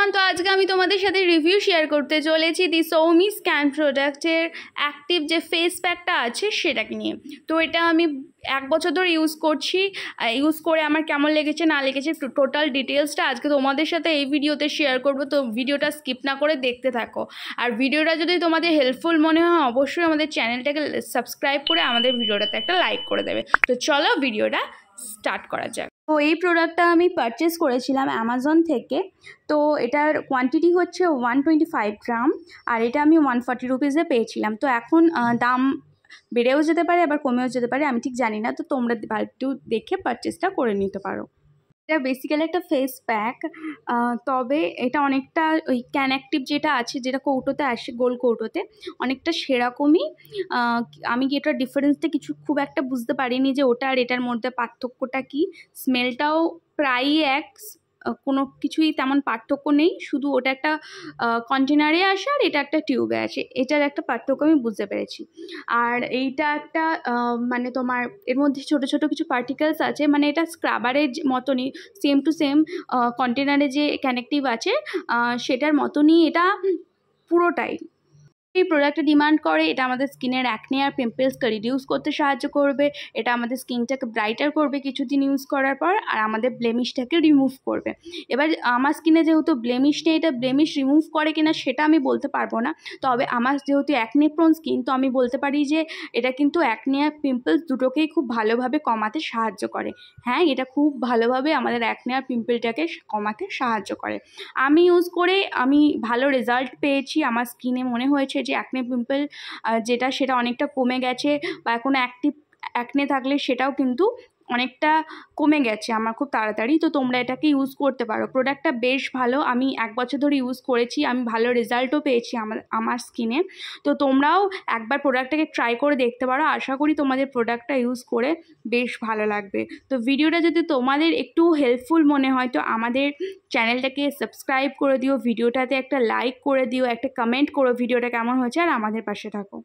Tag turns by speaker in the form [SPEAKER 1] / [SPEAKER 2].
[SPEAKER 1] Everyone, তো আজকে আমি তোমাদের সাথে রিভিউ শেয়ার করতে চলেছি দি সৌমি স্ক্যান প্রোডাক্টের অ্যাক্টিভ যে ফেস প্যাকটা আছে সেটাকে নিয়ে। তো এটা আমি 1 বছর ধরে ইউজ করছি। ইউজ করে আমার কেমন লেগেছে না লেগেছে টোটাল ডিটেলসটা আজকে তোমাদের সাথে এই ভিডিওতে শেয়ার করব। তো ভিডিওটা স্কিপ না করে দেখতে থাকো। আর ভিডিওটা যদি তোমাদের হেল্পফুল মনে হয় অবশ্যই আমাদের চ্যানেলটাকে সাবস্ক্রাইব করে আমাদের ভিডিওটাতে একটা লাইক করে দেবে। তো চলো ভিডিওটা স্টার্ট করা যাক। তো এই প্রোডাক্টটা আমি পারচেস করেছিলাম অ্যামাজন থেকে। তো এটার কোয়ান্টিটি হচ্ছে 125 গ্রাম, আর এটা আমি 140 রুপিসে পেয়েছিলাম। তো এখন দাম বেড়েও যেতে পারে আবার কমেও যেতে পারে, আমি ঠিক জানি না। তো তোমরা একটু দেখে পারচেসটা করে নিতে পারো। এটা বেসিক্যালি একটা ফেস প্যাক, তবে এটা অনেকটা ওই ক্যান অ্যাক্টিভ যেটা আছে, যেটা কৌটোতে আসে গোল কৌটোতে, অনেকটা সেরকমই। আমি কি এটার ডিফারেন্সটা কিছু খুব একটা বুঝতে পারিনি যে ওটা আর এটার মধ্যে পার্থক্যটা কী। স্মেলটাও প্রায়ই এক, কোনো কিছুই তেমন পার্থক্য নেই, শুধু ওটা একটা কন্টেনারে আসে আর এটা একটা টিউবে আসে, এটার একটা পার্থক্য আমি বুঝতে পেরেছি। আর এইটা একটা মানে তোমার এর মধ্যে ছোটো ছোটো কিছু পার্টিকেলস আছে, মানে এটা স্ক্রাবারের মতনই সেম টু সেম কন্টেনারে যে কানেক্টিভ আছে সেটার মতনই এটা পুরোটাই। এই প্রোডাক্টটা ডিমান্ড করে এটা আমাদের স্কিনের অ্যাকনে আর পিম্পলসকে রিডিউস করতে সাহায্য করবে। এটা আমাদের স্কিনটাকে ব্রাইটার করবে কিছুদিন ইউজ করার পর, আর আমাদের ব্লেমিশটাকে রিমুভ করবে। এবার আমার স্কিনে যেহেতু ব্লেমিশ নেই, এটা ব্লেমিশ রিমুভ করে কিনা সেটা আমি বলতে পারবো না। তবে আমার যেহেতু অ্যাকনে প্রোন স্কিন, তো আমি বলতে পারি যে এটা কিন্তু অ্যাকনে আর পিম্পলস দুটোকেই খুব ভালোভাবে কমাতে সাহায্য করে। হ্যাঁ, এটা খুব ভালোভাবে আমাদের অ্যাকনে আর পিম্পলটাকে কমাতে সাহায্য করে। আমি ইউজ করে আমি ভালো রেজাল্ট পেয়েছি। আমার স্কিনে মনে হয়েছে যে অ্যাকনে পিম্পল যেটা সেটা অনেকটা কমে গেছে, বা কোনো অ্যাকনে থাকলে সেটাও কিন্তু অনেকটা কমে গেছে আমার খুব তাড়াতাড়ি। তো তোমরা এটাকে ইউজ করতে পারো। প্রোডাক্টটা বেশ ভালো, আমি 1 বছর ধরে ইউজ করেছি, আমি ভালো রেজাল্টও পেয়েছি আমার স্কিনে। তো তোমরাও একবার প্রোডাক্টটাকে ট্রাই করে দেখতে পারো। আশা করি তোমাদের প্রোডাক্টটা ইউজ করে বেশ ভালো লাগবে। তো ভিডিওটা যদি তোমাদের একটু হেল্পফুল মনে হয় তো আমাদের চ্যানেলটাকে সাবস্ক্রাইব করে দিও, ভিডিওটাতে একটা লাইক করে দিও, একটা কমেন্ট করো ভিডিওটা কেমন হয়েছে, আর আমাদের পাশে থাকো।